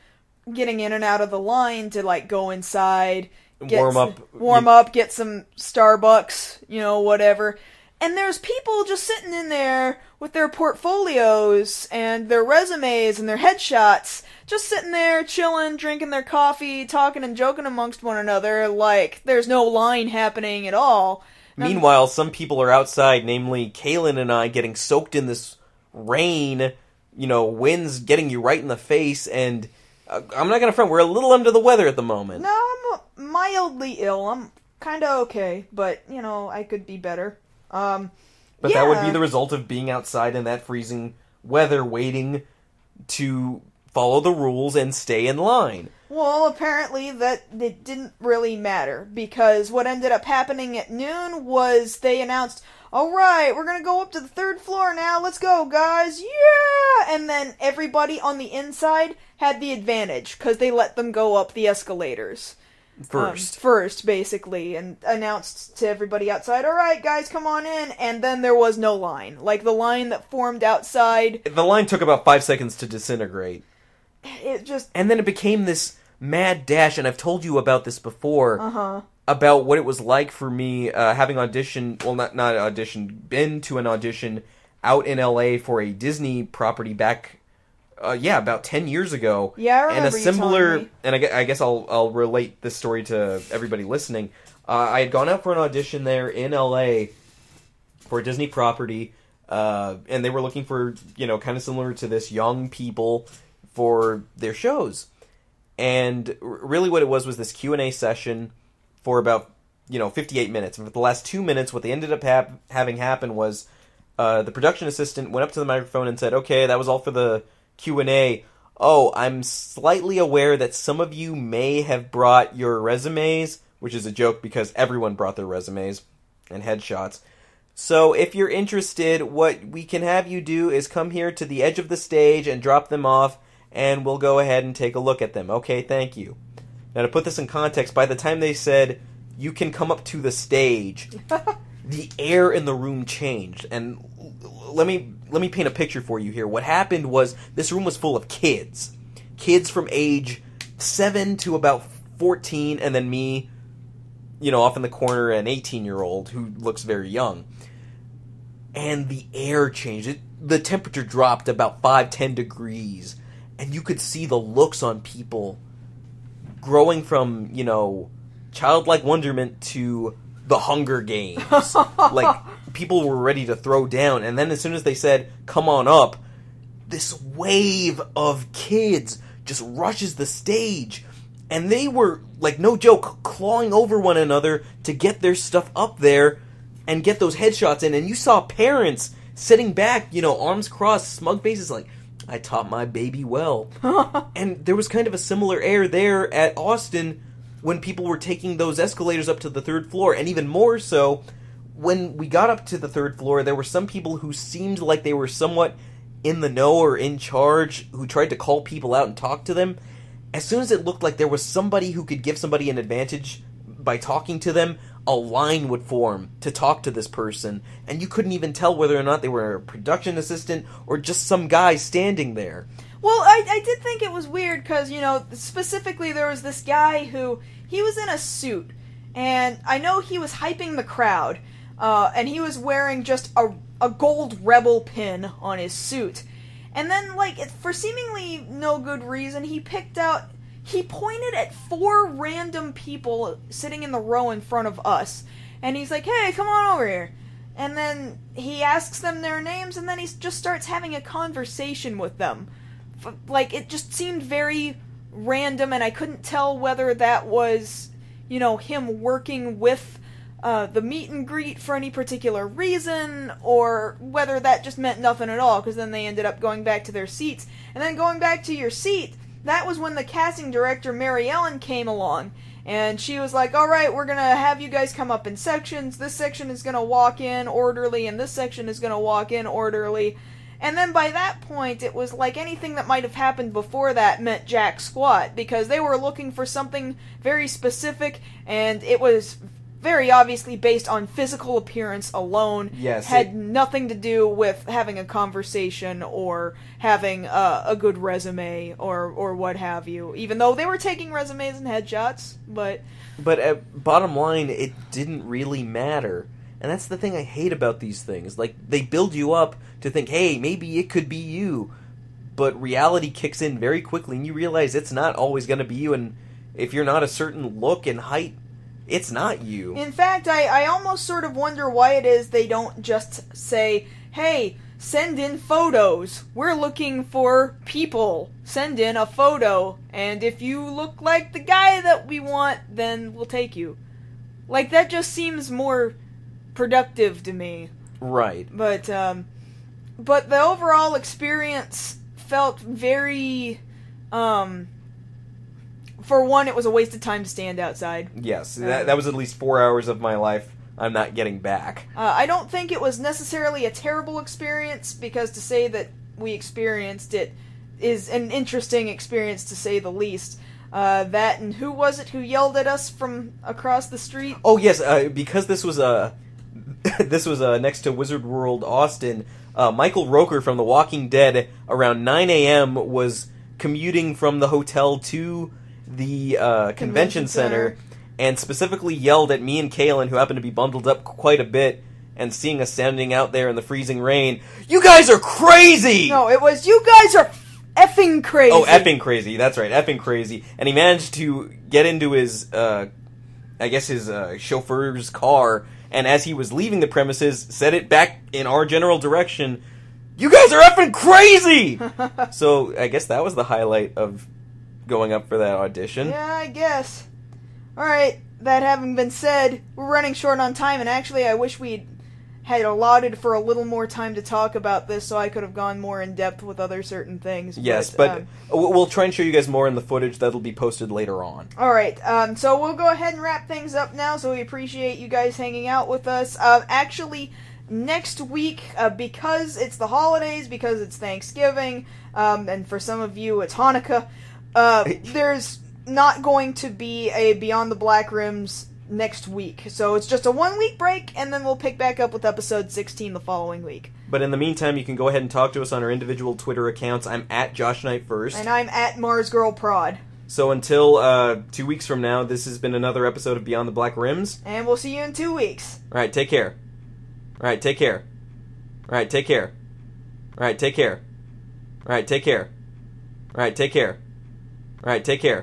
getting in and out of the line to, like, go inside, warm up, get some Starbucks, you know, whatever. And there's people just sitting in there with their portfolios and their resumes and their headshots, just sitting there chilling, drinking their coffee, talking and joking amongst one another like there's no line happening at all. Meanwhile, some people are outside, namely Kaylin and I, getting soaked in this rain, you know, winds getting you right in the face, and I'm not gonna front, we're a little under the weather at the moment. No, I'm mildly ill. I'm kinda okay, but, you know, I could be better. But that would be the result of being outside in that freezing weather, waiting to follow the rules and stay in line. Well, apparently that it didn't really matter, because what ended up happening at noon was they announced, alright, we're gonna go up to the 3rd floor now, let's go, guys, yeah! And then everybody on the inside had the advantage, because they let them go up the escalators. First, basically, and announced to everybody outside, alright, guys, come on in, and then there was no line. Like, the line that formed outside... The line took about 5 seconds to disintegrate. It just... And then it became this mad dash, and I've told you about this before, about what it was like for me having auditioned, well, not auditioned, been to an audition out in LA for a Disney property back, about 10 years ago. Yeah, I remember and a similar, you telling me. and I guess I'll relate this story to everybody listening. I had gone out for an audition there in LA for a Disney property, and they were looking for, you know, kind of similar to this, young people for their shows. And really what it was this Q&A session for about, 58 minutes. And for the last 2 minutes, what they ended up having happen was the production assistant went up to the microphone and said, okay, that was all for the Q&A. Oh, I'm slightly aware that some of you may have brought your resumes, which is a joke because everyone brought their resumes and headshots. So if you're interested, what we can have you do is come here to the edge of the stage and drop them off, and we'll go ahead and take a look at them. Okay, thank you. Now, to put this in context, by the time they said, you can come up to the stage, the air in the room changed. And let me paint a picture for you here. What happened was, this room was full of kids. Kids from age 7 to about 14, and then me, off in the corner, an 18-year-old who looks very young. And the air changed. The temperature dropped about 5-10 degrees. And you could see the looks on people growing from, childlike wonderment to the Hunger Games. Like, people were ready to throw down. And then as soon as they said, come on up, this wave of kids just rushes the stage. And they were, like, no joke, clawing over one another to get their stuff up there and get those headshots in. And you saw parents sitting back, arms crossed, smug faces like, I taught my baby well. And there was kind of a similar air there at Austin when people were taking those escalators up to the 3rd floor. And even more so, when we got up to the 3rd floor, there were some people who seemed like they were somewhat in the know or in charge, who tried to call people out and talk to them. As soon as it looked like there was somebody who could give somebody an advantage by talking to them, a line would form to talk to this person, and you couldn't even tell whether or not they were a production assistant or just some guy standing there. Well, I did think it was weird because, you know, specifically there was this guy who, he was in a suit, and I know he was hyping the crowd, and he was wearing just a gold Rebel pin on his suit. And then, like, for seemingly no good reason, he pointed at 4 random people sitting in the row in front of us, and he's like, hey, come on over here. And then he asks them their names, and then he just starts having a conversation with them. Like, it just seemed very random, and I couldn't tell whether that was, you know, him working with the meet and greet for any particular reason, or whether that just meant nothing at all, because then they ended up going back to their seats. And then going back to your seat, that was when the casting director, Mary Ellen, came along, and she was like, alright, we're gonna have you guys come up in sections, this section is gonna walk in orderly, and this section is gonna walk in orderly. And then by that point, it was like anything that might have happened before that meant jack squat, because they were looking for something very specific, and it was very obviously based on physical appearance alone. Yes, had nothing to do with having a conversation or having a good resume or what have you. Even though they were taking resumes and headshots, but bottom line, it didn't really matter. And that's the thing I hate about these things. Like, they build you up to think, hey, maybe it could be you. But reality kicks in very quickly, and you realize it's not always going to be you, and if you're not a certain look and height, it's not you. In fact, I almost sort of wonder why it is they don't just say, hey, send in photos. We're looking for people. Send in a photo, and if you look like the guy that we want, then we'll take you. Like, that just seems more productive to me. Right. But the overall experience felt very, for one, it was a waste of time to stand outside. Yes, that was at least 4 hours of my life I'm not getting back. I don't think it was necessarily a terrible experience, because to say that we experienced it is an interesting experience, to say the least. That, and who was it who yelled at us from across the street? Oh, yes, because this was next to Wizard World Austin, Michael Roker from The Walking Dead, around 9 a.m., was commuting from the hotel to the convention center, and specifically yelled at me and Kaylin, who happened to be bundled up quite a bit, and seeing us standing out there in the freezing rain, "You guys are crazy!" No, it was, "You guys are effing crazy!" Oh, effing crazy, that's right, effing crazy. And he managed to get into his, his chauffeur's car, and as he was leaving the premises, said it back in our general direction, "You guys are effing crazy!" So, I guess that was the highlight of going up for that audition. Yeah, I guess. Alright, that having been said, we're running short on time, and actually I wish we'd had allotted for a little more time to talk about this so I could have gone more in depth with other certain things. Yes, but we'll try and show you guys more in the footage that'll be posted later on. Alright, so we'll go ahead and wrap things up now, so we appreciate you guys hanging out with us. Actually, next week, because it's the holidays, because it's Thanksgiving, and for some of you it's Hanukkah, there's not going to be a Beyond the Black Rims next week. So it's just a 1-week break, and then we'll pick back up with episode 16 the following week. But in the meantime, you can go ahead and talk to us on our individual Twitter accounts. I'm at Josh Knight First. And I'm at MarsGirlProd. So until 2 weeks from now, this has been another episode of Beyond the Black Rims. And we'll see you in 2 weeks. Alright, take care. Alright, take care. Alright, take care. Alright, take care. Alright, take care. Alright, take care. Alright, take care.